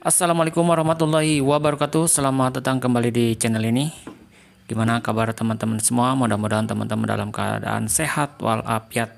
Assalamualaikum warahmatullahi wabarakatuh. Selamat datang kembali di channel ini. Gimana kabar teman-teman semua? Mudah-mudahan teman-teman dalam keadaan sehat walafiat.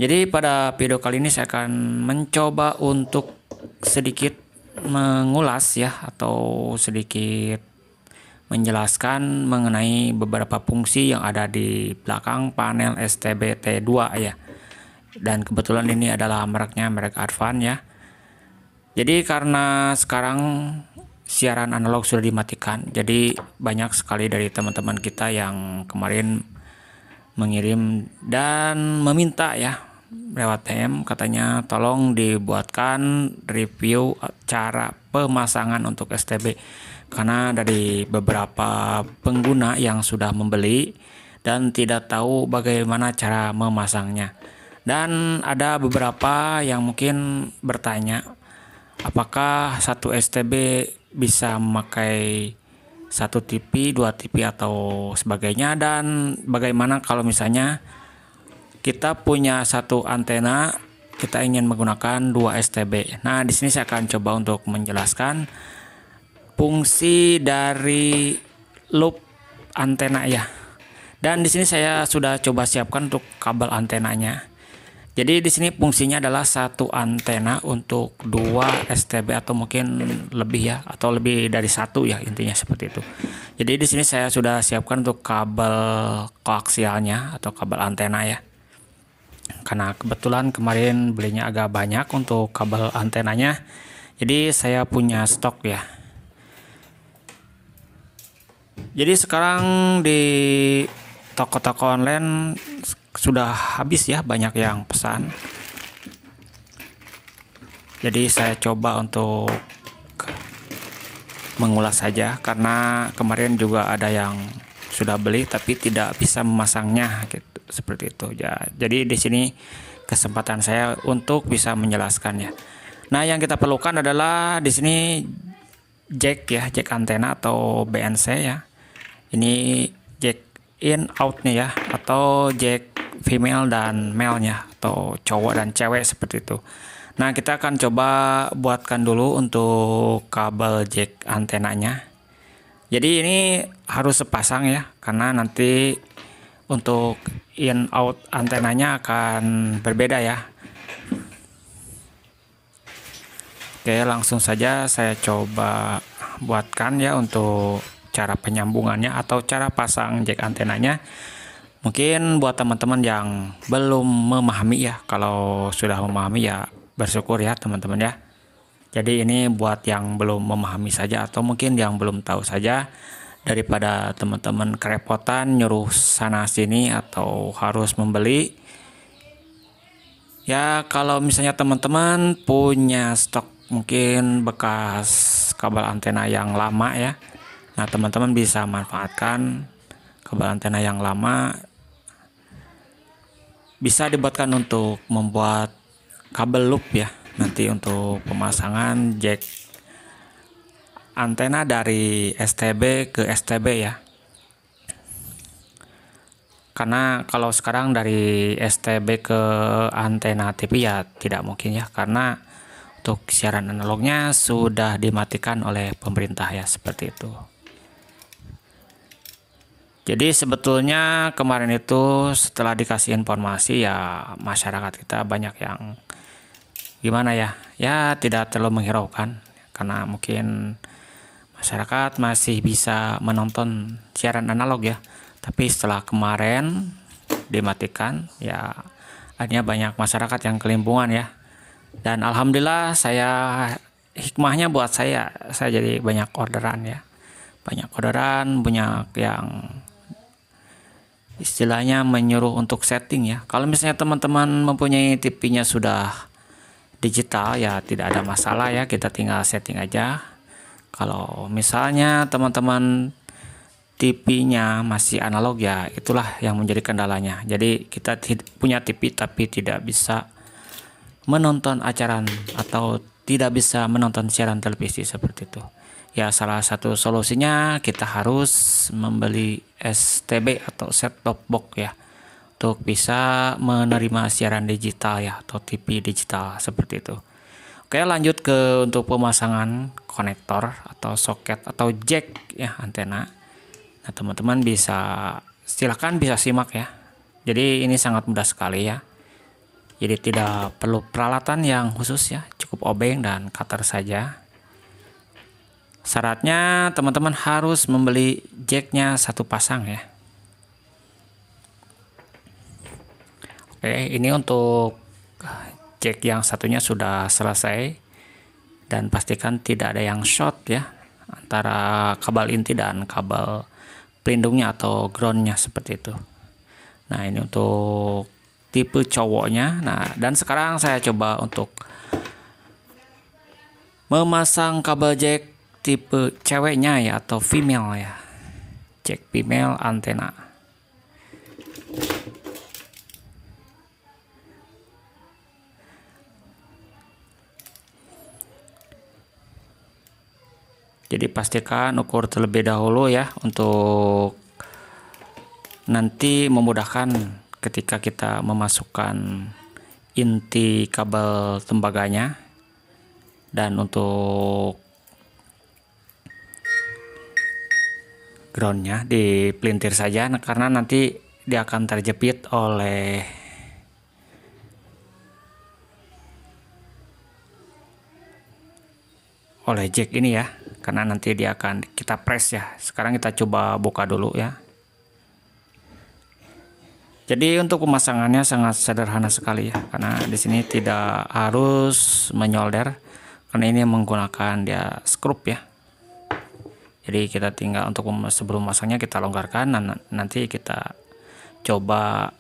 Jadi pada video kali ini saya akan mencoba untuk sedikit mengulas ya, atau sedikit menjelaskan mengenai beberapa fungsi yang ada di belakang panel STB-T2 ya. Dan kebetulan ini adalah merek Advan ya. Jadi karena sekarang siaran analog sudah dimatikan, jadi banyak sekali dari teman-teman kita yang kemarin mengirim dan meminta ya lewat DM, katanya tolong dibuatkan review cara pemasangan untuk STB, karena dari beberapa pengguna yang sudah membeli dan tidak tahu bagaimana cara memasangnya. Dan ada beberapa yang mungkin bertanya, apakah satu STB bisa memakai satu TV, dua TV atau sebagainya, dan bagaimana kalau misalnya kita punya satu antena, kita ingin menggunakan dua STB. Nah, di sini saya akan coba untuk menjelaskan fungsi dari loop antena ya. Dan di sini saya sudah coba siapkan untuk kabel antenanya. Jadi di sini fungsinya adalah satu antena untuk dua STB atau mungkin lebih ya, atau lebih dari satu ya, intinya seperti itu. Jadi di sini saya sudah siapkan untuk kabel koaksialnya atau kabel antena ya. Karena kebetulan kemarin belinya agak banyak untuk kabel antenanya. Jadi saya punya stok ya. Jadi sekarang di toko-toko online sudah habis ya, banyak yang pesan. Jadi saya coba untuk mengulas saja, karena kemarin juga ada yang sudah beli tapi tidak bisa memasangnya gitu, seperti itu ya. Jadi di sini kesempatan saya untuk bisa menjelaskannya. Nah, yang kita perlukan adalah di sini jack ya, jack antena atau BNC ya. Ini jack in outnya ya, atau jack female dan male-nya, atau cowok dan cewek seperti itu. Nah, kita akan coba buatkan dulu untuk kabel jack antenanya. Jadi ini harus sepasang ya, karena nanti untuk in out antenanya akan berbeda ya. Oke, langsung saja saya coba buatkan ya untuk cara penyambungannya atau cara pasang jack antenanya. Mungkin buat teman-teman yang belum memahami ya, kalau sudah memahami ya bersyukur ya teman-teman ya. Jadi ini buat yang belum memahami saja, atau mungkin yang belum tahu saja, daripada teman-teman kerepotan nyuruh sana sini atau harus membeli. Ya kalau misalnya teman-teman punya stok mungkin bekas kabel antena yang lama ya. Nah, teman-teman bisa manfaatkan kabel antena yang lama, bisa dibuatkan untuk membuat kabel loop ya, nanti untuk pemasangan jack antena dari STB ke STB ya. Karena kalau sekarang dari STB ke antena TV ya tidak mungkin ya, karena untuk siaran analognya sudah dimatikan oleh pemerintah ya, seperti itu. Jadi sebetulnya kemarin itu setelah dikasih informasi ya, masyarakat kita banyak yang gimana ya, ya tidak terlalu menghiraukan, karena mungkin masyarakat masih bisa menonton siaran analog ya. Tapi setelah kemarin dimatikan ya, akhirnya banyak masyarakat yang kelimpungan ya. Dan alhamdulillah hikmahnya buat saya jadi banyak orderan ya. Banyak orderan, banyak yang istilahnya menyuruh untuk setting ya. Kalau misalnya teman-teman mempunyai TV-nya sudah digital ya tidak ada masalah ya, kita tinggal setting aja. Kalau misalnya teman-teman TV-nya masih analog ya, itulah yang menjadi kendalanya. Jadi kita punya TV tapi tidak bisa menonton acara atau tidak bisa menonton siaran televisi seperti itu. Ya salah satu solusinya kita harus membeli STB atau set top box ya, untuk bisa menerima siaran digital ya, atau TV digital seperti itu. Oke, lanjut ke untuk pemasangan konektor atau soket atau jack ya antena. Nah, teman-teman silakan bisa simak ya. Jadi ini sangat mudah sekali ya. Jadi tidak perlu peralatan yang khusus ya, cukup obeng dan cutter saja. Syaratnya teman-teman harus membeli jacknya satu pasang ya. Oke, ini untuk jack yang satunya sudah selesai, dan pastikan tidak ada yang short ya antara kabel inti dan kabel pelindungnya atau groundnya seperti itu. Nah, ini untuk tipe cowoknya. Nah, dan sekarang saya coba untuk memasang kabel jack tipe ceweknya ya, atau female ya, jack female antena. Jadi pastikan ukur terlebih dahulu ya, untuk nanti memudahkan ketika kita memasukkan inti kabel tembaganya. Dan untuk groundnya dipelintir saja, karena nanti dia akan terjepit oleh jack ini ya, karena nanti dia akan kita press ya. Sekarang kita coba buka dulu ya. Jadi untuk pemasangannya sangat sederhana sekali ya, karena di sini tidak harus menyolder, karena ini menggunakan dia skrup ya. Jadi kita tinggal untuk sebelum masangnya kita longgarkan, dan nanti kita coba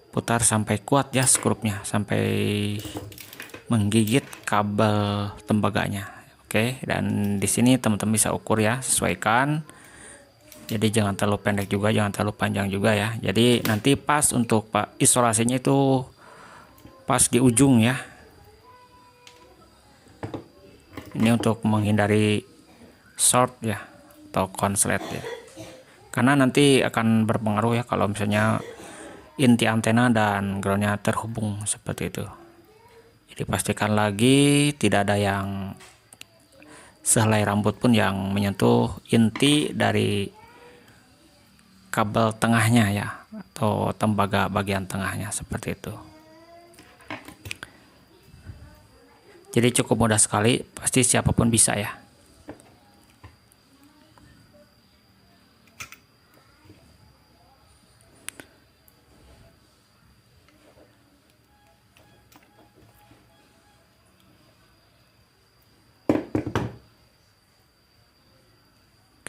putar sampai kuat ya skrupnya, sampai menggigit kabel tembaganya. Oke, dan di sini teman-teman bisa ukur ya, sesuaikan. Jadi jangan terlalu pendek juga, jangan terlalu panjang juga ya. Jadi nanti pas untuk isolasinya itu pas di ujung ya. Ini untuk menghindari short ya atau konslet ya. Karena nanti akan berpengaruh ya kalau misalnya inti antena dan groundnya terhubung seperti itu. Jadi pastikan lagi tidak ada yang sehelai rambut pun yang menyentuh inti dari kabel tengahnya ya, atau tembaga bagian tengahnya seperti itu. Jadi cukup mudah sekali, pasti siapapun bisa ya.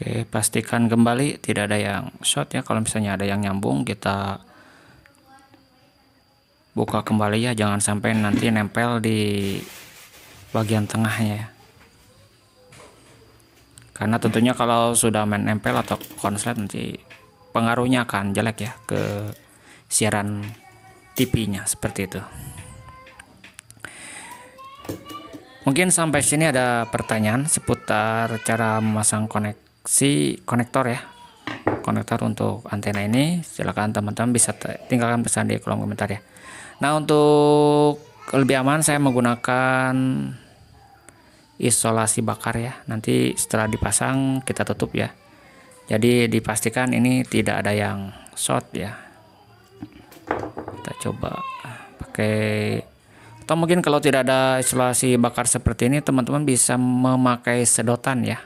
Oke, pastikan kembali tidak ada yang short ya. Kalau misalnya ada yang nyambung, kita buka kembali ya, jangan sampai nanti nempel di bagian tengahnya ya. Karena tentunya kalau sudah nempel atau konslet, nanti pengaruhnya akan jelek ya ke siaran TV-nya seperti itu. Mungkin sampai sini ada pertanyaan seputar cara memasang konektor ya, konektor untuk antena ini. Silakan teman-teman bisa tinggalkan pesan di kolom komentar ya. Nah, untuk lebih aman saya menggunakan isolasi bakar ya. Nanti setelah dipasang kita tutup ya. Jadi dipastikan ini tidak ada yang short ya. Kita coba pakai, atau mungkin kalau tidak ada isolasi bakar seperti ini, teman-teman bisa memakai sedotan ya.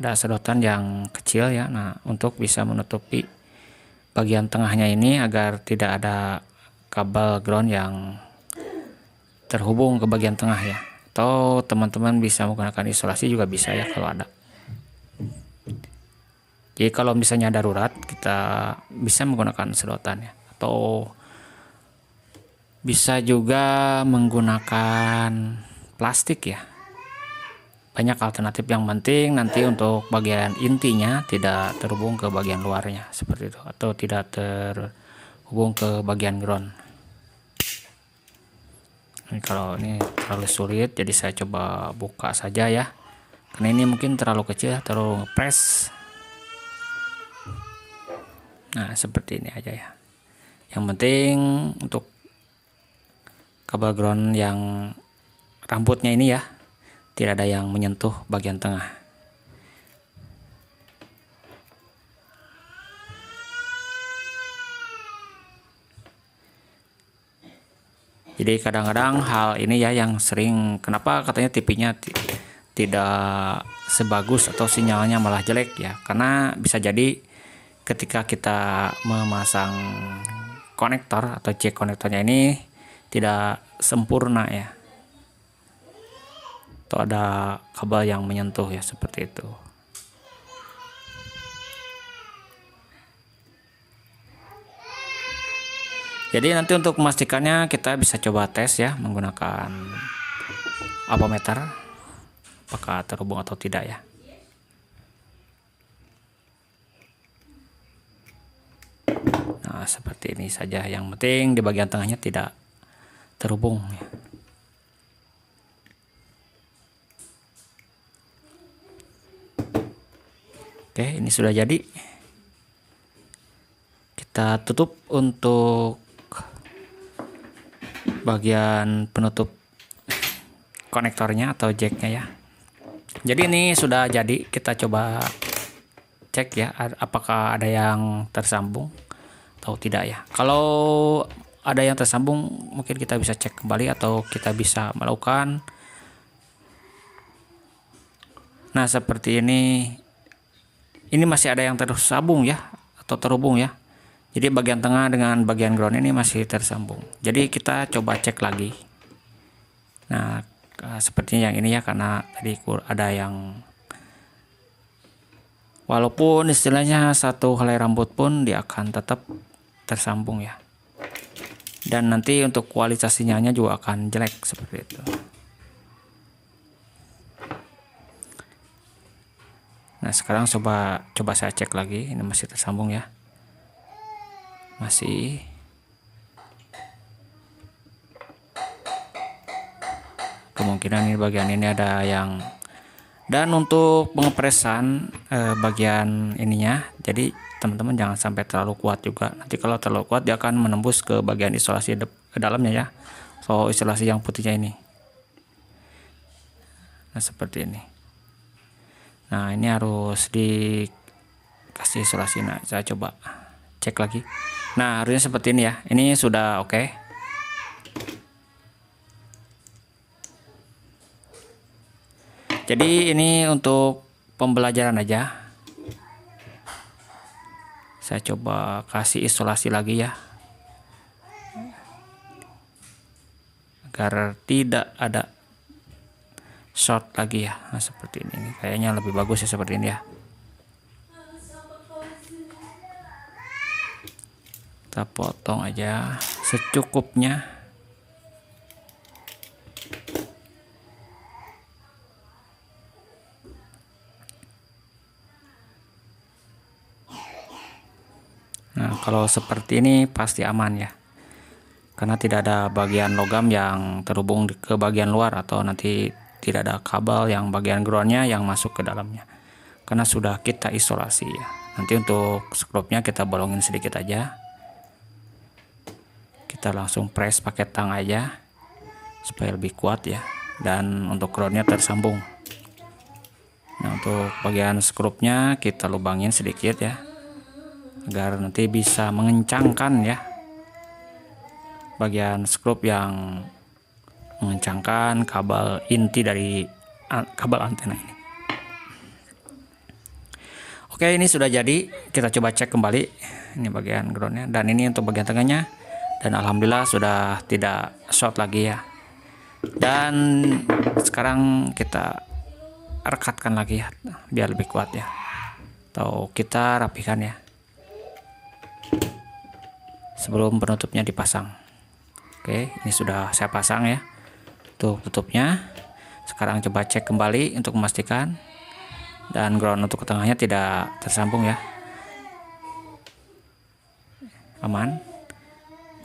Ada sedotan yang kecil ya. Nah, untuk bisa menutupi bagian tengahnya ini agar tidak ada kabel ground yang terhubung ke bagian tengah ya. Atau teman-teman bisa menggunakan isolasi juga bisa ya kalau ada. Jadi kalau misalnya darurat, kita bisa menggunakan sedotan ya, atau bisa juga menggunakan plastik ya. Banyak alternatif, yang penting nanti untuk bagian intinya tidak terhubung ke bagian luarnya seperti itu, atau tidak terhubung ke bagian ground. Ini kalau ini terlalu sulit, jadi saya coba buka saja ya, karena ini mungkin terlalu kecil, terlalu ngepres. Nah, seperti ini aja ya. Yang penting untuk kabel ground yang rambutnya ini ya, tidak ada yang menyentuh bagian tengah. Jadi kadang-kadang hal ini ya yang sering, kenapa katanya TV-nya tidak sebagus atau sinyalnya malah jelek ya, karena bisa jadi ketika kita memasang konektor atau jack konektornya ini tidak sempurna ya, atau ada kabel yang menyentuh ya, seperti itu. Jadi nanti untuk memastikannya kita bisa coba tes ya menggunakan ampermeter, apakah terhubung atau tidak ya. Nah, seperti ini saja, yang penting di bagian tengahnya tidak terhubung ya. Oke, ini sudah jadi. Kita tutup untuk bagian penutup konektornya atau jacknya ya. Jadi ini sudah jadi, kita coba cek ya apakah ada yang tersambung atau tidak ya. Kalau ada yang tersambung mungkin kita bisa cek kembali atau kita bisa melakukan, nah seperti ini masih ada yang tersambung ya atau terhubung ya. Jadi bagian tengah dengan bagian ground ini masih tersambung. Jadi kita coba cek lagi. Nah, sepertinya yang ini ya, karena tadi ada yang, walaupun istilahnya satu helai rambut pun dia akan tetap tersambung ya. Dan nanti untuk kualitas sinyalnya juga akan jelek seperti itu. Nah, sekarang coba saya cek lagi, ini masih tersambung ya. Masih. Kemungkinan ini bagian ini ada yang, dan untuk pengepresan bagian ininya, jadi teman-teman jangan sampai terlalu kuat juga. Nanti kalau terlalu kuat dia akan menembus ke bagian isolasi ke dalamnya ya. So isolasi yang putihnya ini. Nah, seperti ini. Nah, ini harus dikasih isolasi. Nah, saya coba cek lagi. Nah, harusnya seperti ini ya. Ini sudah oke. Jadi ini untuk pembelajaran aja. Saya coba kasih isolasi lagi ya, agar tidak ada short lagi ya. Nah, seperti ini. Kayaknya lebih bagus ya seperti ini ya. Kita potong aja secukupnya. Nah, kalau seperti ini pasti aman ya, karena tidak ada bagian logam yang terhubung ke bagian luar, atau nanti tidak ada kabel yang bagian groundnya yang masuk ke dalamnya, karena sudah kita isolasi ya. Nanti untuk skrupnya kita bolongin sedikit aja. Kita langsung press pakai tang aja supaya lebih kuat ya, dan untuk groundnya tersambung. Nah, untuk bagian skrupnya kita lubangin sedikit ya, agar nanti bisa mengencangkan ya bagian skrup yang mengencangkan kabel inti dari kabel antena ini. Oke, ini sudah jadi. Kita coba cek kembali ini bagian groundnya, dan ini untuk bagian tengahnya, dan alhamdulillah sudah tidak short lagi ya. Dan sekarang kita rekatkan lagi ya, biar lebih kuat ya, atau kita rapikan ya sebelum penutupnya dipasang. Oke, ini sudah saya pasang ya untuk tutupnya. Sekarang coba cek kembali untuk memastikan, dan ground untuk ke tengahnya tidak tersambung ya. Aman.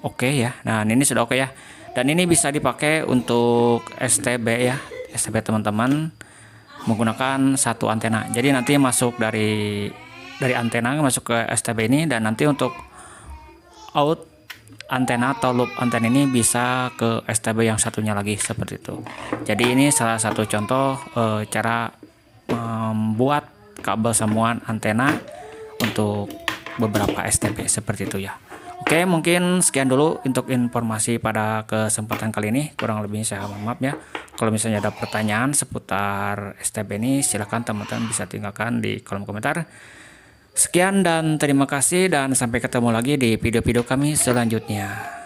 Oke ya. Nah, ini sudah oke ya. Dan ini bisa dipakai untuk STB ya. STB teman-teman menggunakan satu antena. Jadi nanti masuk dari antena masuk ke STB ini, dan nanti untuk out antena atau loop antena ini bisa ke STB yang satunya lagi seperti itu. Jadi ini salah satu contoh cara membuat kabel sambungan antena untuk beberapa STB seperti itu ya. Oke, mungkin sekian dulu untuk informasi pada kesempatan kali ini. Kurang lebihnya saya mohon maaf ya. Kalau misalnya ada pertanyaan seputar STB ini, silahkan teman-teman bisa tinggalkan di kolom komentar. Sekian dan terima kasih, dan sampai ketemu lagi di video-video kami selanjutnya.